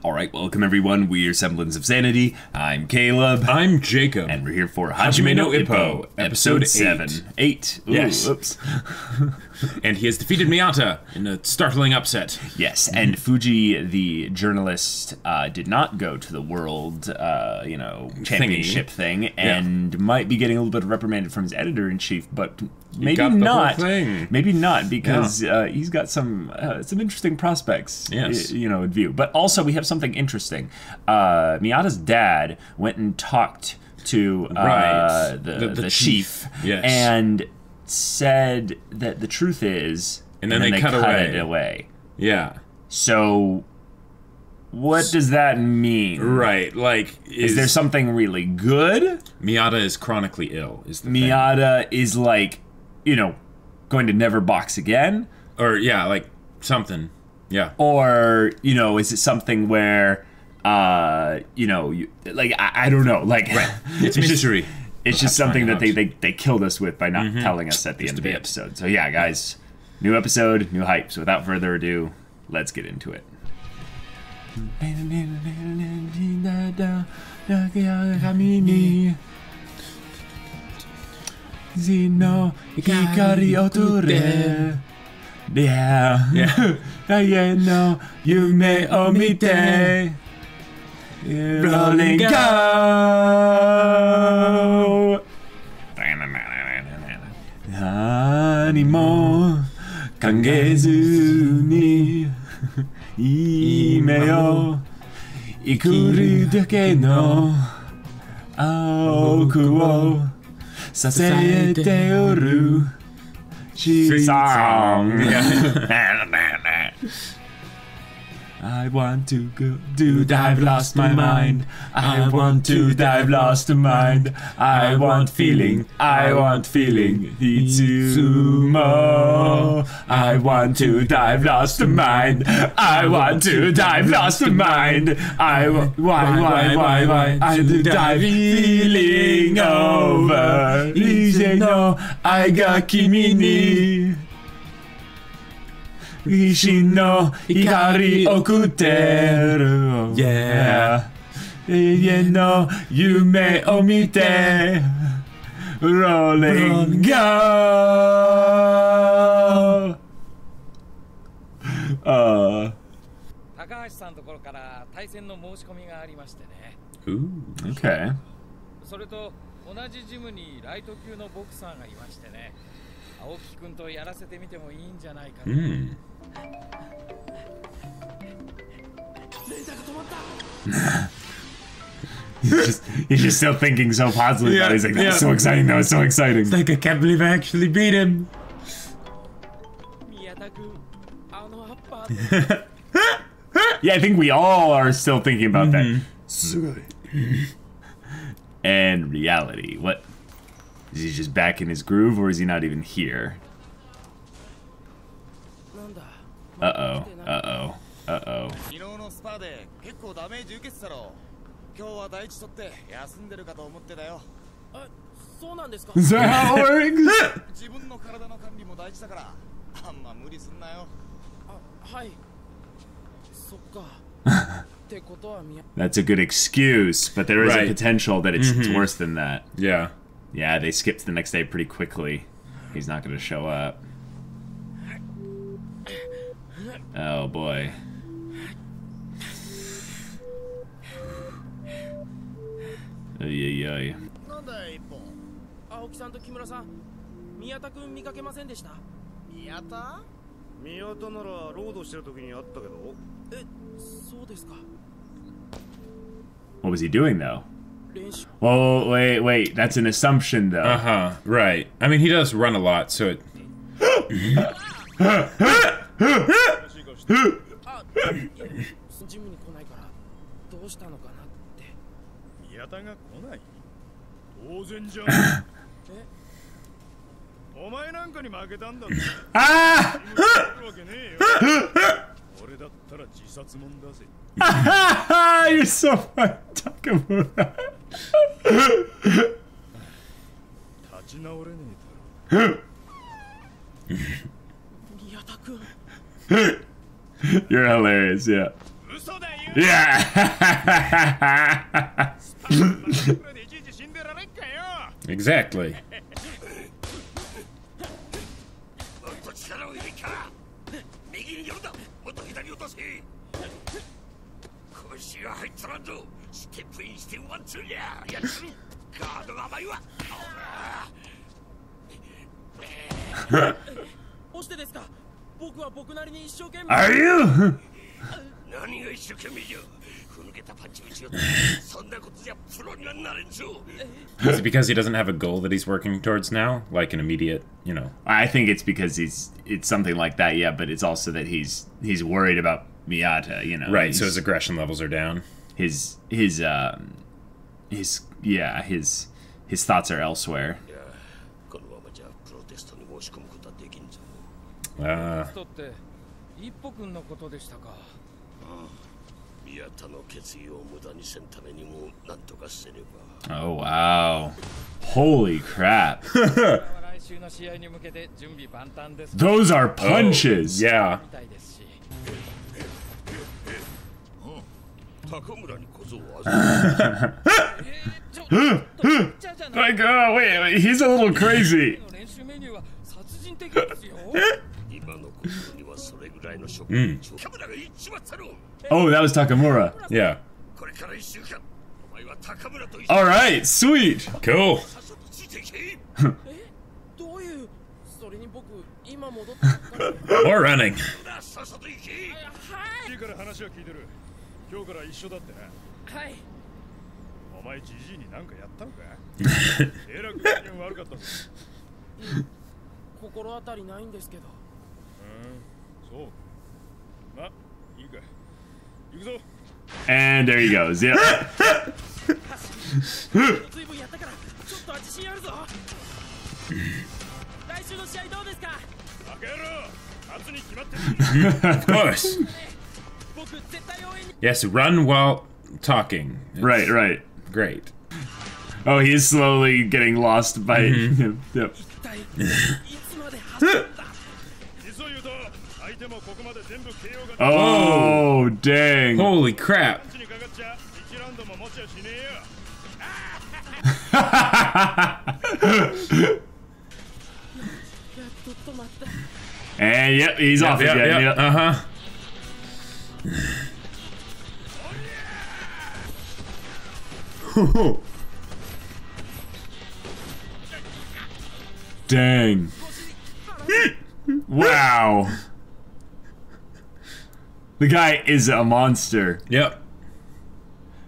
Alright, welcome everyone. We are Semblance of Sanity. I'm Caleb. I'm Jacob. And we're here for Hajime no Ippo, episode 7. 8. Ooh, yes. Oops. And he has defeated Miyata in a startling upset. Yes, and Fuji, the journalist, did not go to the world, championship thing, and might be getting a little bit reprimanded from his editor-in-chief, but maybe not. Maybe not, because he's got some interesting prospects, in view. But also, we have something interesting. Miyata's dad went and talked to the chief, and said that the truth is, and then they cut it away. Yeah. So, what does that mean? Right, like... Is there something really good? Miyata is chronically ill, is the Miyata is like, going to never box again? Or, yeah, like, something. Yeah. Or, is it something where, I don't know, like... Right. It's mystery. It's just something that they killed us with by not telling us at the end of the episode. So yeah, guys, new episode, new hype. So without further ado, let's get into it. Rolling go! Nani mo kangezu ni ime yo ikuru dake no aoku wo sasete oru song. I want to go, dude, I've lost my mind. I want to dive, lost a mind. I want feeling, Hitsumo. I want to dive, lost a mind. I want to dive, lost a mind. Why? I do dive, feeling over. Ise no, I got kimi ni. Ishin no hikari okuteru. Yeah. Iie no yume o mite. Rolling go. Ooh, okay. He's just still thinking so positively about it. He's like, that's so exciting, that was so exciting. It's like, I can't believe I actually beat him. Yeah, I think we all are still thinking about that. And reality, what? Is he just back in his groove, or is he not even here? Uh-oh, uh-oh, uh-oh. Is that how it works? That's a good excuse, but there is a potential that it's worse than that. Yeah. Yeah, they skipped the next day pretty quickly. He's not going to show up. Oh boy. Ay. What was he doing though? Well, wait, that's an assumption though. Right. I mean, he does run a lot, so it... You're so funny, Takamura. You're hilarious, yeah. Yeah. Exactly. Are you? Is it because he doesn't have a goal that he's working towards now? Like an immediate, you know? I think it's because it's something like that, yeah, but it's also that he's worried about Miyata, you know. Right, so his aggression levels are down. His thoughts are elsewhere. Oh wow. Holy crap. Those are punches. Oh, yeah. Like, oh wait, he's a little crazy. Oh, that was Takamura. Yeah. All right, sweet. Cool. More running. And there he goes. Yep. Of course. Yes, run while talking. Right, right. Great. Oh, he's slowly getting lost by him. Yep. Oh, dang. Holy crap. And yep, he's off again. Yep. Uh-huh. Dang. Wow. The guy is a monster. Yep.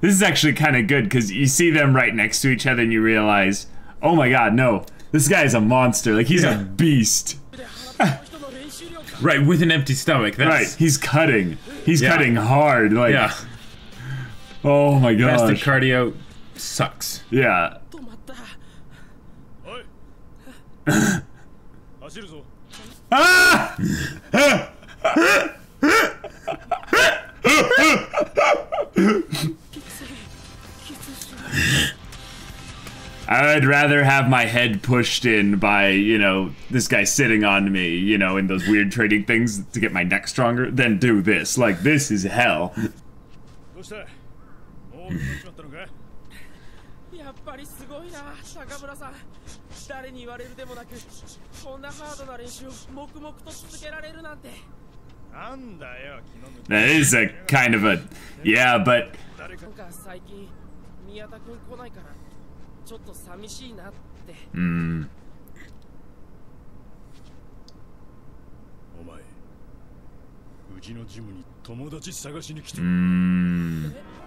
This is actually kind of good because you see them right next to each other and you realize, oh my god, no. This guy is a monster. Like, he's a beast. Right, with an empty stomach. That's... Right, he's cutting. He's cutting hard. Like, oh my gosh. Fasted cardio sucks. Yeah. Ah! I'd rather have my head pushed in by, you know, this guy sitting on me, you know, in those weird trading things to get my neck stronger, than do this. Like, this is hell. That is a kind of a... Yeah, but...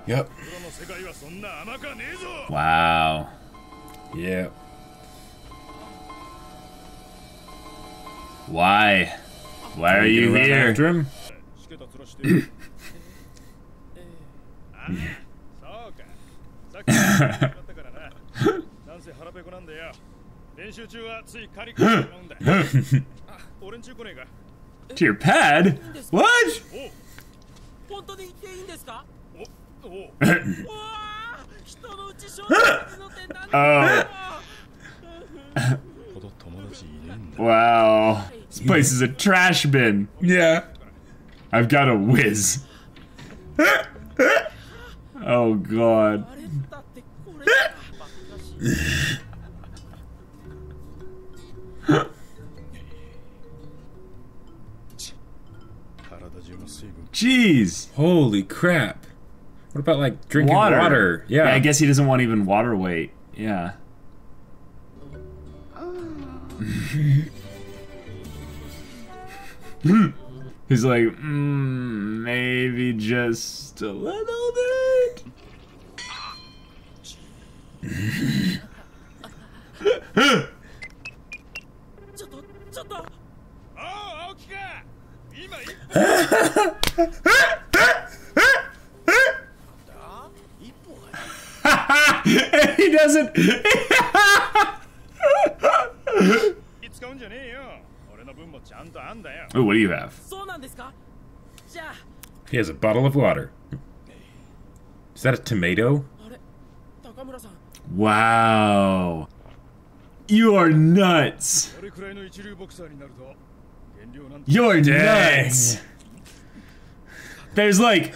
Yep. Wow. Yeah. Why? Why are you here? After him? To your pad? What? Oh. Wow. This place is a trash bin. Yeah. I've got a whiz. Oh god. Jeez. Holy crap. What about like drinking water? Yeah, I guess he doesn't want even water weight. Yeah. He's like, maybe just a little bit. He doesn't. Oh, what do you have? He has a bottle of water. Is that a tomato? Wow. You are nuts. You're nuts. There's like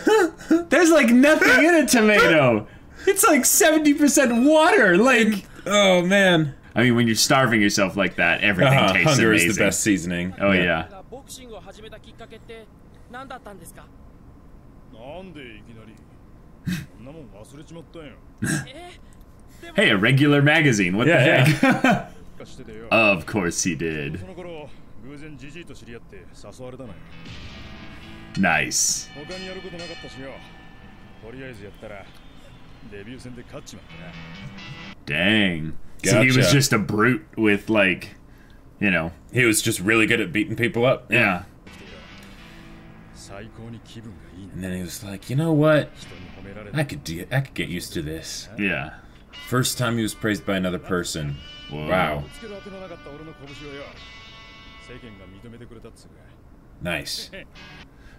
nothing in a tomato. It's like 70% water. Like, oh man. I mean, when you're starving yourself like that, everything tastes hunger amazing. is the best seasoning. Oh yeah. Hey, a regular magazine. What the heck? Of course he did. Nice. Dang. Gotcha. So he was just a brute with, like, you know. He was just really good at beating people up. Yeah. And then he was like, you know what? I could get used to this. Yeah. First time he was praised by another person. Whoa. Wow. Nice.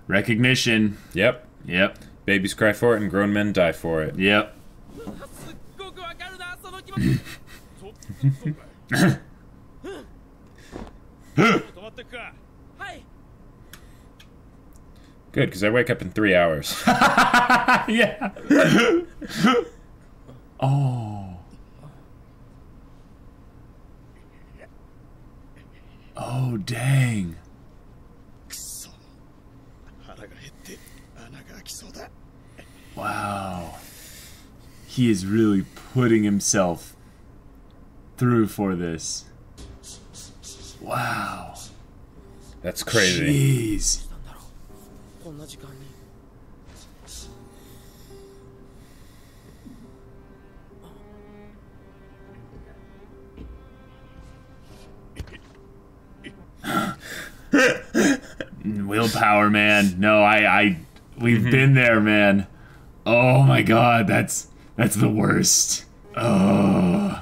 Recognition. Yep. Yep. Babies cry for it and grown men die for it. Yep. Good, because I wake up in 3 hours. Yeah. Oh. Oh, dang. Wow. He is really putting himself through for this. Wow. That's crazy. Jeez. Willpower, man. No, we've been there, man. Oh my god, that's the worst. Oh.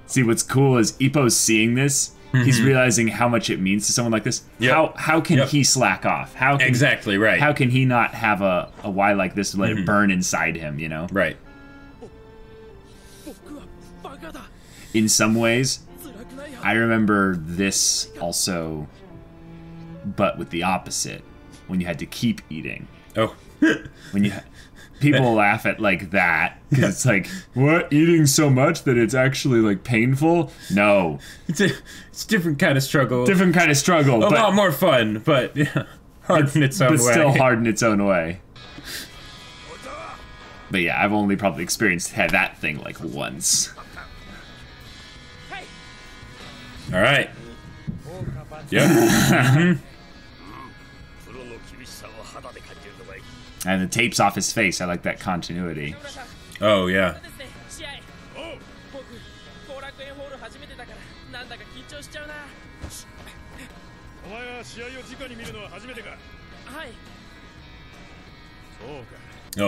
See, what's cool is Ippo's seeing this. He's realizing how much it means to someone like this. Yep. How can he slack off? How can, exactly right. How can he not have a why like this to let it burn inside him, you know? Right. In some ways, I remember this also, but with the opposite, when you had to keep eating. Oh. When you people laugh at like that because it's like, what, eating so much that it's actually like painful? No, it's a different kind of struggle. Different kind of struggle. A lot more fun, but yeah, hard in its own way. But still hard in its own way. But yeah, I've only probably had that thing like once. All right. Yeah. And the tape's off his face. I like that continuity. Oh, yeah. Oh,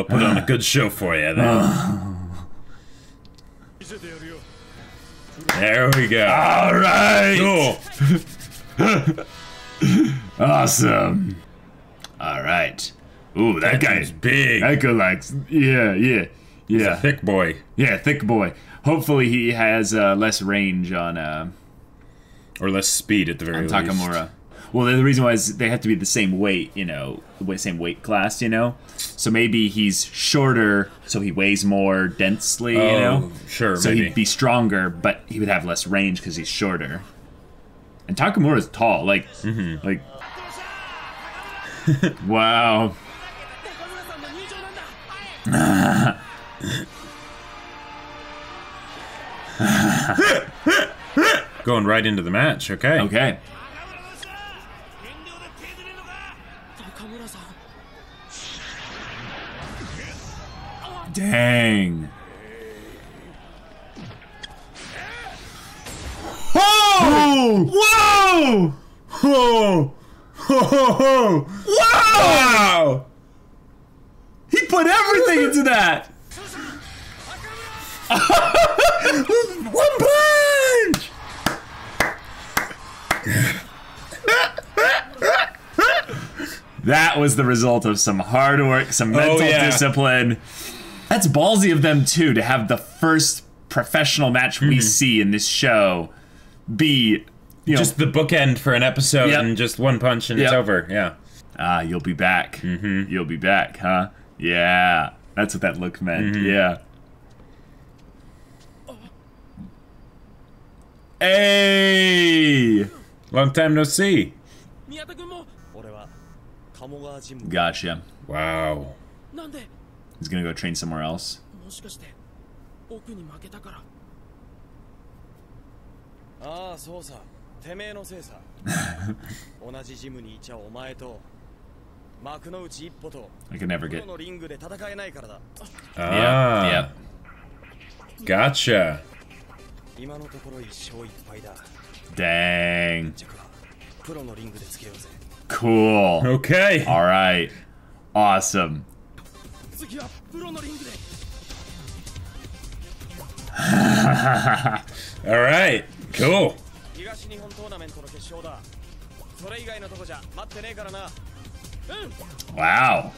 put on a good show for you then. There we go. All right. Cool. Awesome. All right. Ooh, that guy's big. That guy likes, yeah. He's a thick boy. Yeah, thick boy. Hopefully he has less range on or less speed at the very least. Takamura. Well, the reason why is they have to be the same weight, you know, the same weight class, you know? So maybe he's shorter, so he weighs more densely, you know? Sure, so maybe. he'd be stronger, but he would have less range because he's shorter. And Takamura's tall, like, like... wow. Going right into the match, okay. Okay. Dang. Whoa! Whoa! Whoa! Whoa! Wow! He put everything into that! One punch! That was the result of some hard work, some mental discipline. That's ballsy of them, too, to have the first professional match we see in this show be, you know, just the bookend for an episode and just one punch and it's over. Yeah. Ah, you'll be back. You'll be back, huh? Yeah. That's what that look meant. Yeah. Hey! Long time no see. Gotcha. Wow. He's gonna go train somewhere else. I can never get... Yeah. Gotcha. Dang. Cool. Okay. All right. Awesome. All right. Cool. Wow.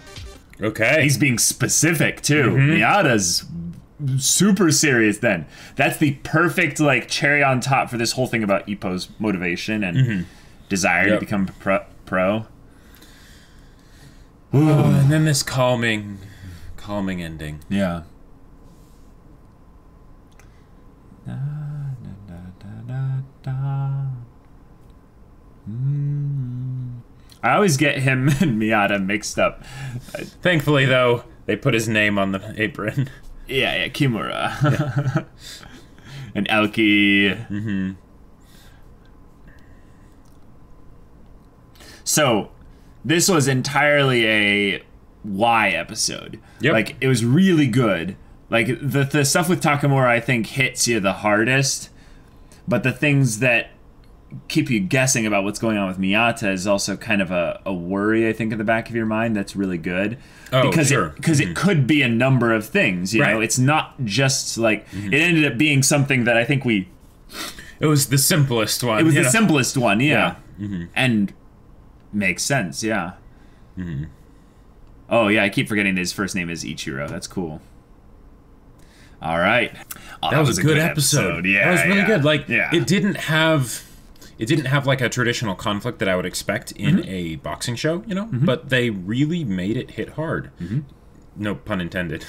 Okay. He's being specific too. Miyata's super serious then. That's the perfect like cherry on top for this whole thing about Ippo's motivation and desire to become pro. Oh, and then this calming ending. Yeah. I always get him and Miyata mixed up. Thankfully, though, they put his name on the apron. Yeah, Kimura. And Elki. So, this was entirely a Y episode. Yep. Like, it was really good. Like, the stuff with Takamura, I think, hits you the hardest. But the things that keep you guessing about what's going on with Miyata is also kind of a worry, I think, in the back of your mind that's really good. Oh, because sure. It could be a number of things, you know? It's not just, like... It ended up being something that I think we... It was the simplest one. It was the simplest one, yeah. And makes sense, yeah. Oh, yeah, I keep forgetting that his first name is Ichiro. That's cool. All right. Oh, that was a good episode. Yeah, that was really good. Like, yeah. it didn't have like a traditional conflict that I would expect in a boxing show, you know. But they really made it hit hard. No pun intended.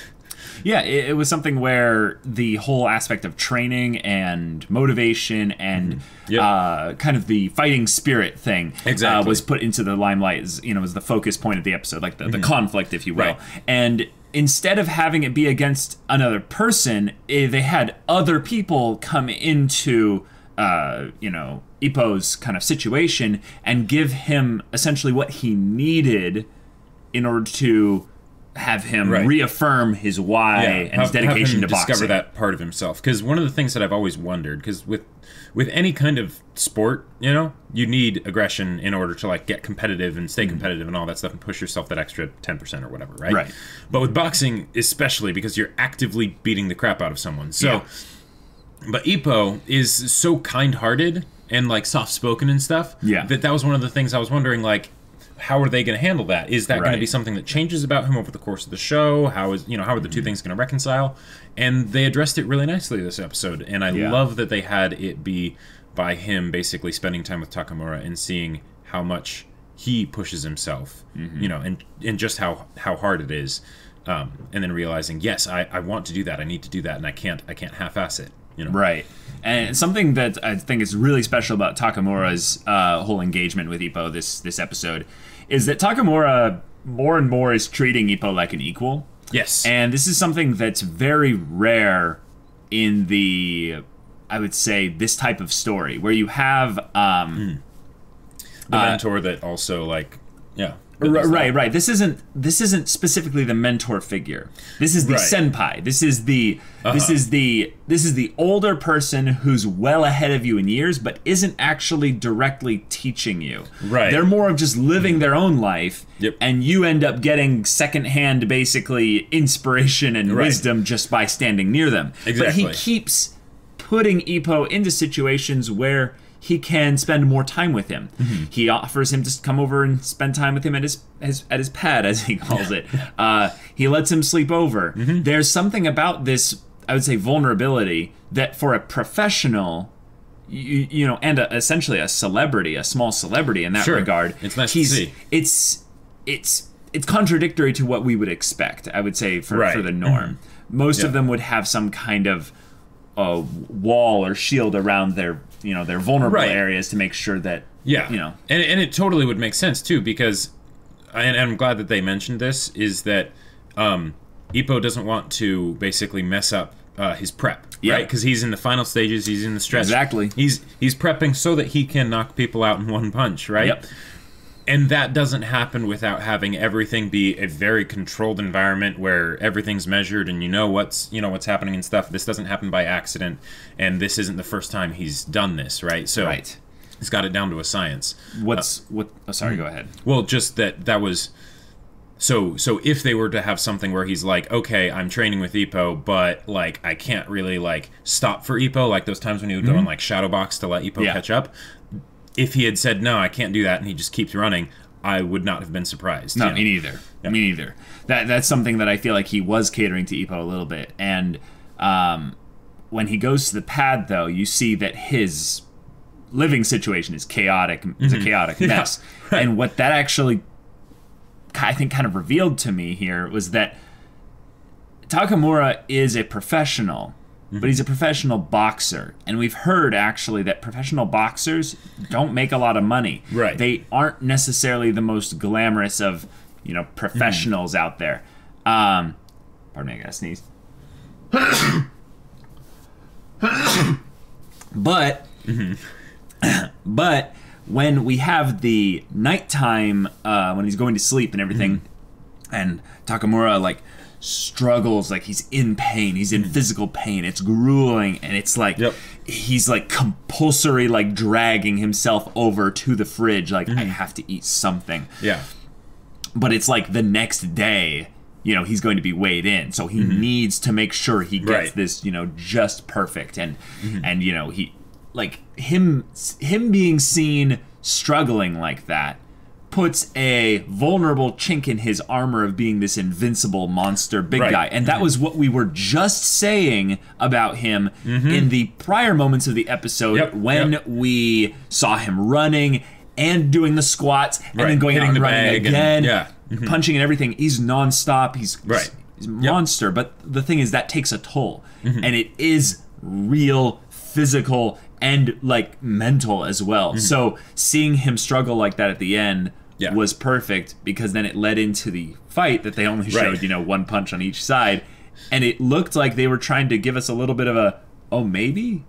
Yeah, it was something where the whole aspect of training and motivation and kind of the fighting spirit thing was put into the limelight. As, you know, was the focus point of the episode, like the conflict, if you will. And instead of having it be against another person, they had other people come into, you know, Ippo's kind of situation and give him essentially what he needed in order to have him reaffirm his why and his dedication to boxing. Discover that part of himself. Because one of the things that I've always wondered, because with any kind of sport, you know, you need aggression in order to like get competitive and stay competitive and all that stuff and push yourself that extra 10% or whatever, right? But with boxing, especially because you're actively beating the crap out of someone. So, but Ippo is so kind-hearted and like soft-spoken and stuff. That was one of the things I was wondering, like, how are they going to handle that? Is that going to be something that changes about him over the course of the show? How are the two things going to reconcile? And they addressed it really nicely this episode, and I love that they had it be by him basically spending time with Takamura and seeing how much he pushes himself, you know, and just how hard it is, and then realizing, yes, I want to do that, I need to do that, and I can't half-ass it, you know. Right. And something that I think is really special about Takamura's whole engagement with Ippo this episode is that Takamura more and more is treating Ippo like an equal. Yes. And this is something that's very rare in the, I would say, this type of story, where you have the mentor that also, like, yeah. Right. This isn't specifically the mentor figure. This is the senpai. This is the older person who's well ahead of you in years, but isn't actually directly teaching you. Right. They're more of just living their own life, Yep. and you end up getting secondhand, basically, inspiration and wisdom just by standing near them. Exactly. But he keeps putting Ippo into situations where he can spend more time with him. He offers him to come over and spend time with him at his pad, as he calls it. He lets him sleep over. There's something about this, I would say, vulnerability that for a professional, you know, and essentially a celebrity, a small celebrity in that regard, it's nice to see. It's contradictory to what we would expect, I would say, for the norm. Most of them would have some kind of wall or shield around their vulnerable areas to make sure that and it totally would make sense too, because and I'm glad that they mentioned this, is that Ippo doesn't want to basically mess up his prep, right? Because he's in the final stages, he's in the stretch. Exactly. He's prepping so that he can knock people out in one punch, right? Yep. And that doesn't happen without having everything be a very controlled environment where everything's measured and you know what's happening and stuff. This doesn't happen by accident, and this isn't the first time he's done this, right? So he's got it down to a science. Sorry, go ahead. Well, just that was so if they were to have something where he's like, okay, I'm training with Ippo, but like I can't really like stop for Ippo, like those times when he would go in like shadow box to let Ippo catch up. If he had said, no, I can't do that, and he just keeps running, I would not have been surprised. No, me neither. Yep. Me neither. That's something that I feel like he was catering to Ippo a little bit. And when he goes to the pad, though, you see that his living situation is chaotic. It's a chaotic mess. And what that actually, I think, kind of revealed to me here was that Takamura is a professional, but he's a professional boxer. And we've heard, actually, that professional boxers don't make a lot of money. Right. They aren't necessarily the most glamorous of, professionals out there. Pardon me, I gotta sneeze. But when we have the nighttime, when he's going to sleep and everything, and Takamura, like, struggles, like he's in pain, he's in physical pain, it's grueling, and it's like he's like compulsory, like dragging himself over to the fridge, like I have to eat something. But it's like the next day, he's going to be weighed in, so he needs to make sure he gets this, just perfect. And he, like, him being seen struggling like that puts a vulnerable chink in his armor of being this invincible monster big guy. And that was what we were just saying about him in the prior moments of the episode when we saw him running and doing the squats and then going out and running again, punching and everything. He's nonstop. He's a monster. But the thing is, that takes a toll. And it is real, physical, and like mental as well. So seeing him struggle like that at the end was perfect, because then it led into the fight that they only showed one punch on each side, and it looked like they were trying to give us a little bit of a maybe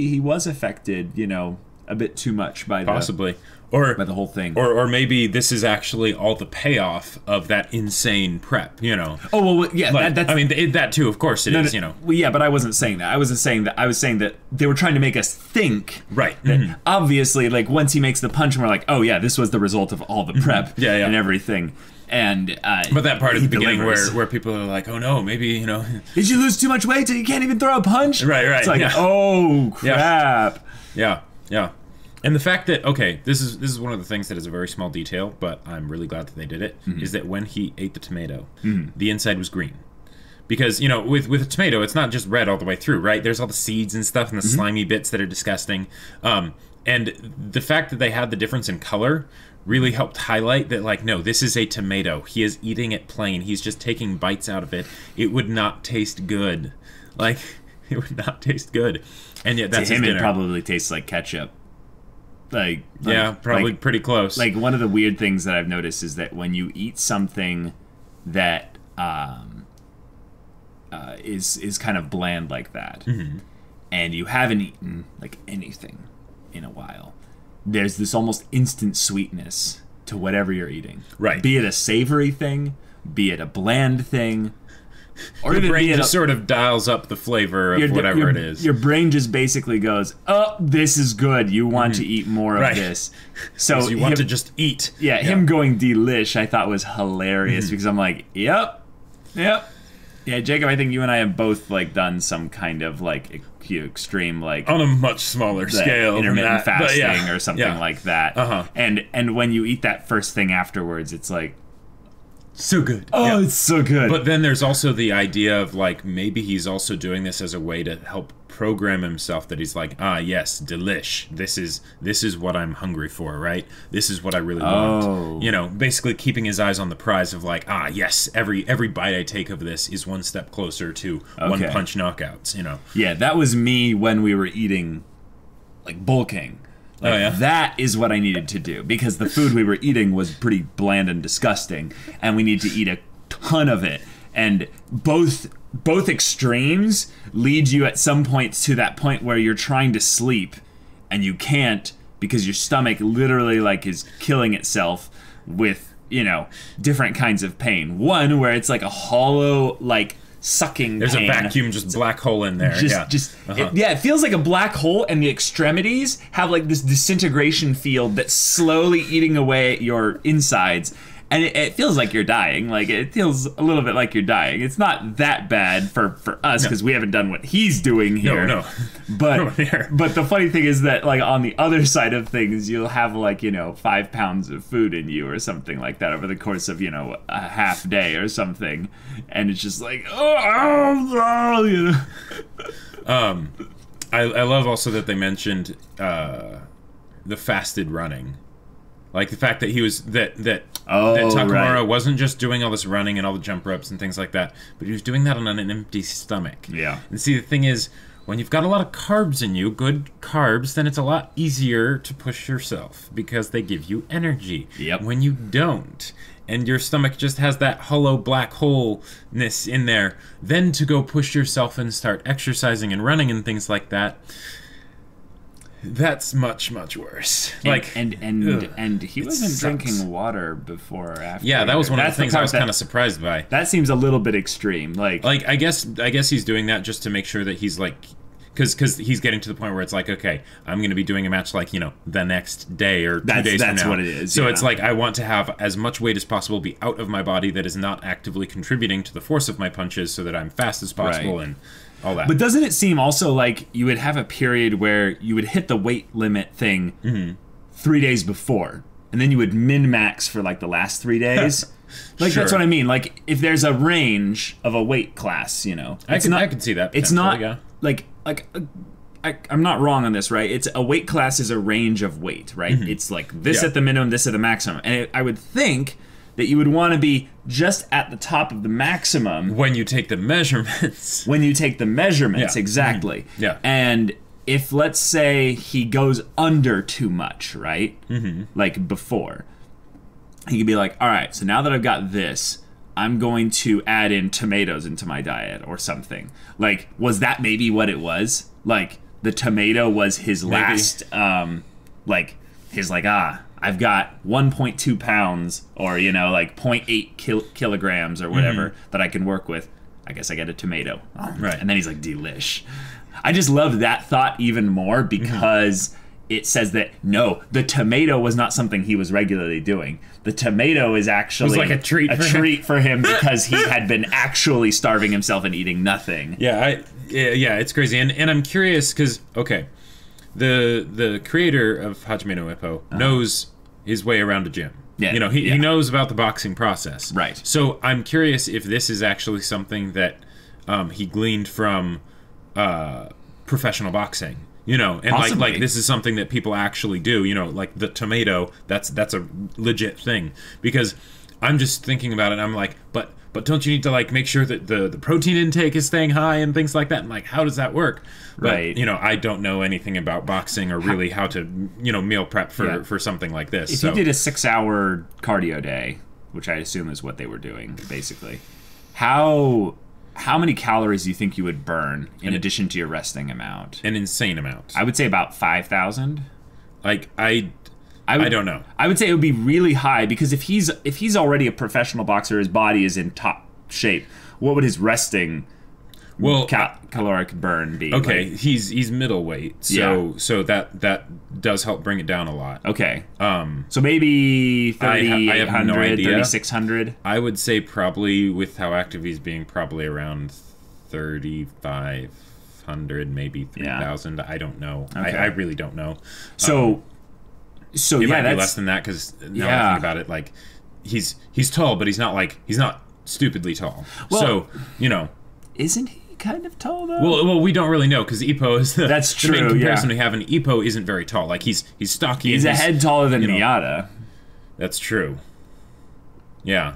he was affected a bit too much by possibly by the whole thing, or maybe this is actually all the payoff of that insane prep. Oh well, yeah. Like, that's, I mean, that too. Of course, it is. Well, yeah, but I wasn't saying that. I wasn't saying that. I was saying that they were trying to make us think. That obviously, like, once he makes the punch, and we're like, oh yeah, this was the result of all the prep and everything. And but that part at the beginning where people are like, oh no, maybe did you lose too much weight till you can't even throw a punch? Right. It's like, oh crap. Yeah. And the fact that, okay, this is one of the things that is a very small detail, but I'm really glad that they did it, is that when he ate the tomato, the inside was green. Because, with a tomato, it's not just red all the way through, right? There's all the seeds and stuff and the slimy bits that are disgusting. the fact that they had the difference in color really helped highlight that, like, no, this is a tomato. He is eating it plain. He's just taking bites out of it. It would not taste good. Like, it would not taste good. And yet that's to him, his dinner. It probably tastes like ketchup. Yeah, probably pretty close. Like, one of the weird things that I've noticed is that when you eat something that is kind of bland like that, and you haven't eaten like anything in a while, there's this almost instant sweetness to whatever you're eating. Right. Be it a savory thing, be it a bland thing, or your brain just sort of dials up the flavor of whatever it is. Your brain just basically goes, oh, this is good. You want to eat more of this. So you want to just eat. Yeah, him going delish I thought was hilarious because I'm like, yep. Yeah, Jacob, I think you and I have both like done some kind of like extreme, like on a much smaller scale, intermittent fasting or something like that. Uh-huh. And when you eat that first thing afterwards, it's like so good. Oh, it's so good. But then there's also the idea of like maybe he's also doing this as a way to help program himself that he's like, ah, yes, delish. This is what I'm hungry for, right? This is what I really want. You know, basically keeping his eyes on the prize of like, ah, yes, every bite I take of this is one step closer to one punch knockouts, you know. Yeah, that was me when we were eating, like, bulking. Like, that is what I needed to do because the food we were eating was pretty bland and disgusting, and we need to eat a ton of it. And both extremes lead you at some points to that point where you're trying to sleep and you can't because your stomach literally like is killing itself with, you know, different kinds of pain. One where it's like a hollow, like, sucking There's pain. a vacuum, just black hole in there. It feels like a black hole, and the extremities have like this disintegration field that's slowly eating away at your insides, and it feels like you're dying. Like, it feels a little bit like you're dying. It's not that bad for us because we haven't done what he's doing here. No. But the funny thing is that, like, on the other side of things, you'll have, like, you know, 5 pounds of food in you or something like that over the course of, you know, a half day or something. And it's just like, you know. I love also that they mentioned the fasted running. Like the fact that he was that Takamura wasn't just doing all this running and all the jump ropes and things like that, but he was doing that on an empty stomach. Yeah. And see, the thing is, when you've got a lot of carbs in you, good carbs, then it's a lot easier to push yourself because they give you energy. Yep. When you don't, and your stomach just has that hollow black hole-ness in there, then to go push yourself and start exercising and running and things like that, that's much, much worse. And he wasn't drinking water before or after. Yeah, that was one of the things I was kind of surprised by. That seems a little bit extreme. Like I guess he's doing that just to make sure that he's like, because he's getting to the point where it's like, okay, I'm going to be doing a match like, you know, the next day or 2 days from now. That's what it is. So it's like I want to have as much weight as possible be out of my body that is not actively contributing to the force of my punches, so that I'm fast as possible and all that. But doesn't it seem also like you would have a period where you would hit the weight limit thing 3 days before, and then you would min-max for like the last 3 days? Like, that's what I mean. Like, if there's a range of a weight class, you know, I can see that. It's not I'm not wrong on this, right? It's a weight class is a range of weight, right? It's like this at the minimum, this at the maximum, and I would think that you would want to be just at the top of the maximum when you take the measurements. Exactly. Yeah. And if, let's say, he goes under too much, right? Like before, he could be like, all right, so now that I've got this, I'm going to add in tomatoes into my diet or something. Like, was that maybe what it was? Like, the tomato was his last, I've got 1.2 pounds or, you know, like 0.8 kilograms or whatever that I can work with. I guess I get a tomato. Right. And then he's like, delish. I just love that thought even more because it says that, no, the tomato was not something he was regularly doing. The tomato is actually it was like a treat for him because he had been actually starving himself and eating nothing. Yeah, it's crazy. And I'm curious because, okay, the creator of Hajime no Ippo knows his way around a gym. Yeah, you know, he knows about the boxing process. Right. So I'm curious if this is actually something that he gleaned from professional boxing. You know, and Possibly. like this is something that people actually do. You know, like the tomato, that's a legit thing. Because I'm just thinking about it, and I'm like, but don't you need to like make sure that the protein intake is staying high and things like that? And like, how does that work? But, Right. you know, I don't know anything about boxing or really how to, you know, meal prep for something like this. If you did a 6-hour cardio day, which I assume is what they were doing, basically, how many calories do you think you would burn in addition to your resting amount? An insane amount. I would say about 5,000. Like I don't know. I would say it would be really high because if he's already a professional boxer, his body is in top shape. What would his resting caloric burn be? Okay, Like, he's middleweight, so that does help bring it down a lot. okay. So maybe I have no 3,800, idea. 3,600. I would say probably with how active he's being, probably around 3,500, maybe 3,000. I don't know. Okay. I really don't know. So It yeah, might be that's less than that because now I think about it, like he's tall, but he's not stupidly tall. Well, so you know, isn't he kind of tall though? well, we don't really know because Ippo is the That's the main true, comparison yeah. we have, and Ippo isn't very tall. Like he's stocky. he's and a head taller than you know, Miyata. That's true. Yeah.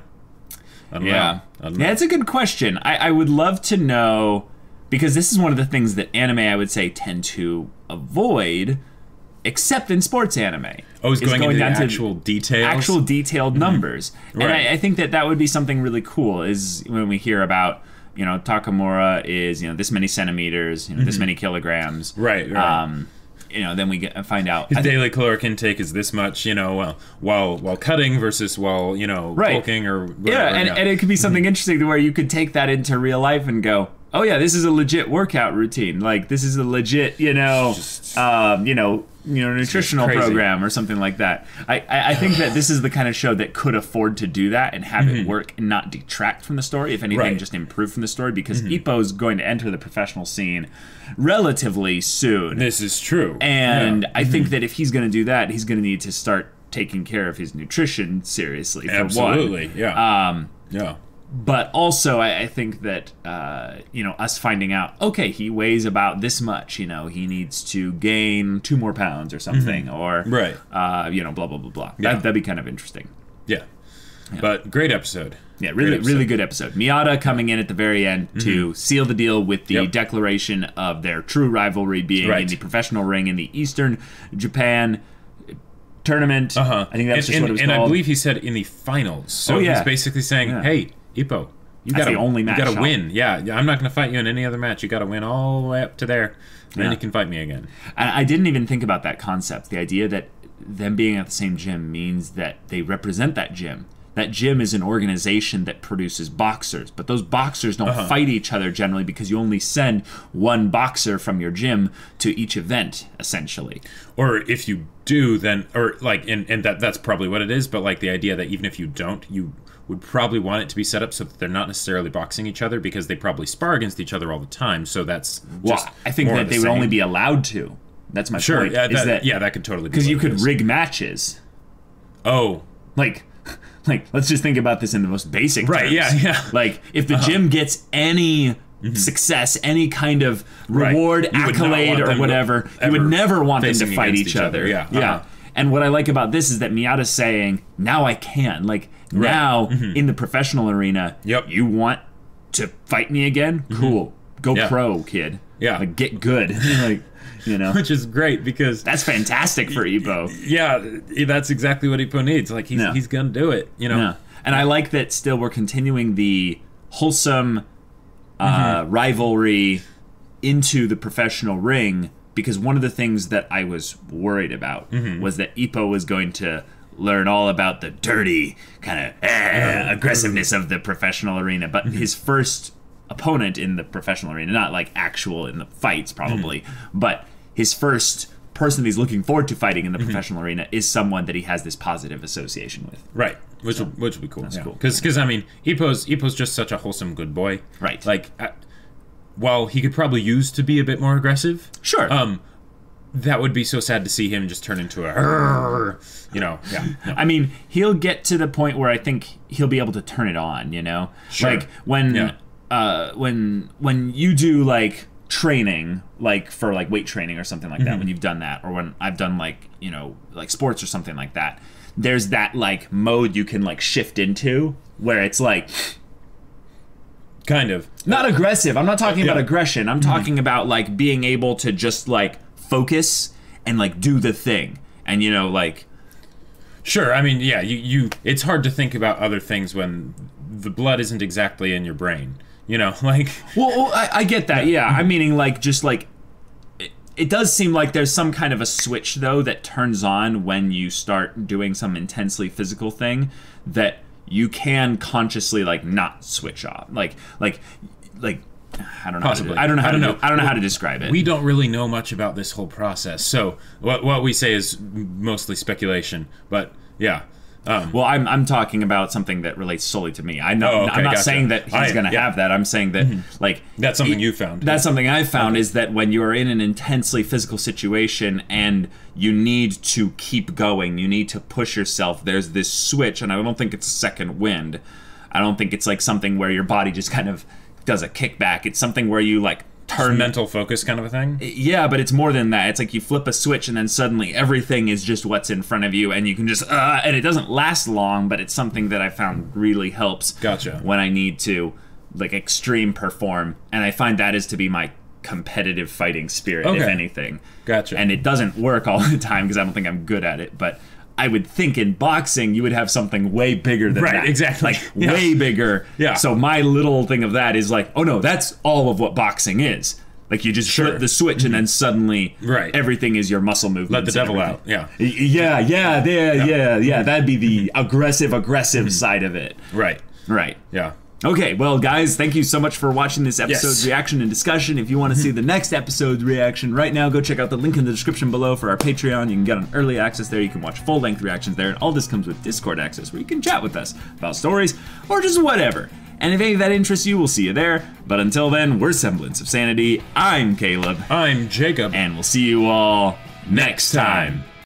I don't Yeah. know. I don't know. Yeah, it's a good question. I would love to know, because this is one of the things that anime, I would say, tend to avoid, except in sports anime. Oh, it's going into down to actual details? actual detailed numbers. And Right. I think that would be something really cool, is when we hear about, you know, Takamura is, you know, this many centimeters, you know, this many kilograms. Right. You know, then we find out. His daily caloric intake is this much, you know, while cutting versus while, you know, Right. bulking or whatever. Yeah, and it could be something interesting to where you could take that into real life and go, oh yeah, this is a legit workout routine. Like this is a legit, you know, nutritional crazy. program or something like that. I think that this is the kind of show that could afford to do that and have it work and not detract from the story. If anything, Right. just improve from the story, because Ippo is going to enter the professional scene relatively soon. This is true. And Yeah. I think that if he's going to do that, he's going to need to start taking care of his nutrition seriously. For Absolutely. one. Yeah. Yeah. But also, I think that, you know, us finding out, okay, he weighs about this much, you know, he needs to gain 2 more pounds or something, or, Right. You know, blah, blah, blah, blah. Yeah. That'd be kind of interesting. Yeah. But great episode. Yeah, Great episode. really good episode. Miyata coming in at the very end to seal the deal with the Yep. declaration of their true rivalry being Right. in the professional ring in the Eastern Japan tournament. I think that's just what it was and called. I believe he said in the finals. So Oh, yeah. he's basically saying, Yeah. hey, Ippo, you That's gotta, the only match, you gotta huh? win. Yeah, I'm not gonna fight you in any other match. You gotta win all the way up to there. And then you can fight me again. And I didn't even think about that concept. The idea that them being at the same gym means that they represent that gym. That gym is an organization that produces boxers, but those boxers don't fight each other generally because you only send one boxer from your gym to each event, essentially. Or if you do, then, or like, and that's probably what it is, but like the idea that even if you don't, you would probably want it to be set up so that they're not necessarily boxing each other because they probably spar against each other all the time. So that's just I think more that of the they would only same. be allowed to. That's my Sure, point. yeah, is that that could totally be because what you it could is. rig matches. Oh, Like, let's just think about this in the most basic terms. Right, yeah. Like, if the gym gets any success, any kind of reward, You would not accolade, want or them whatever, you would ever never want them to facing fight against each other. Yeah. And what I like about this is that Miyata's saying, now I can. Like, now, in the professional arena, Yep. you want to fight me again? Cool. Go Yeah. pro, kid. Yeah. Like, get good. Like, you know. which is great because That's fantastic for Ippo. yeah, that's exactly what Ippo needs. Like he's gonna do it, you know. Yeah. And I like that still we're continuing the wholesome rivalry into the professional ring, because one of the things that I was worried about was that Ippo was going to learn all about the dirty kind of aggressiveness of the professional arena. But his first opponent in the professional arena, not like actual in the fights probably, but his first person that he's looking forward to fighting in the professional arena is someone that he has this positive association with. Right, which would be cool. That's cool. Because I mean, Ippo's just such a wholesome good boy. Right. Like, while he could probably use to be a bit more aggressive, Sure. that would be so sad to see him just turn into a, you know. Yeah. No. I mean, he'll get to the point where I think he'll be able to turn it on, you know? Sure. Like when Yeah. when you do like training, like for like weight training or something like that, when you've done that, or when I've done like, you know, like sports or something like that, there's that like mode you can like shift into where it's like kind of not aggressive. I'm not talking about aggression. I'm talking about like being able to just like focus and like do the thing. And you know, like sure, I mean, yeah, you it's hard to think about other things when the blood isn't exactly in your brain. You know, like well I get that. Yeah, I'm meaning like just like it does seem like there's some kind of a switch though that turns on when you start doing some intensely physical thing that you can consciously like not switch off. Like I don't know. Possibly. I don't know how to describe it. We don't really know much about this whole process, so what we say is mostly speculation. But yeah. Well, I'm talking about something that relates solely to me. I know. I'm not saying that he's going to have that. I'm saying that like that's something you found. That's something I found is that when you are in an intensely physical situation and you need to keep going, you need to push yourself. There's this switch, and I don't think it's a second wind. I don't think it's like something where your body just kind of does a kickback. It's something where you like turn mental focus kind of a thing. Yeah, but it's more than that. It's like you flip a switch and then suddenly everything is just what's in front of you, and you can just and it doesn't last long, but it's something that I found really helps. Gotcha. When I need to like extreme perform, and I find that is to be my competitive fighting spirit, if anything. Gotcha. And it doesn't work all the time because I don't think I'm good at it, but I would think in boxing you would have something way bigger than that. Right, exactly. Like way bigger. Yeah. So my little thing of that is like, oh no, that's all of what boxing is. Like you just flip the switch and then suddenly everything is your muscle movement. Let the devil out. Yeah. Yeah. That'd be the aggressive side of it. Right. Yeah. Okay, well, guys, thank you so much for watching this episode's reaction and discussion. If you want to see the next episode's reaction right now, go check out the link in the description below for our Patreon. You can get on early access there. You can watch full-length reactions there. And all this comes with Discord access, where you can chat with us about stories or just whatever. And if any of that interests you, we'll see you there. But until then, we're Semblance of Sanity. I'm Caleb. I'm Jacob. And we'll see you all next time.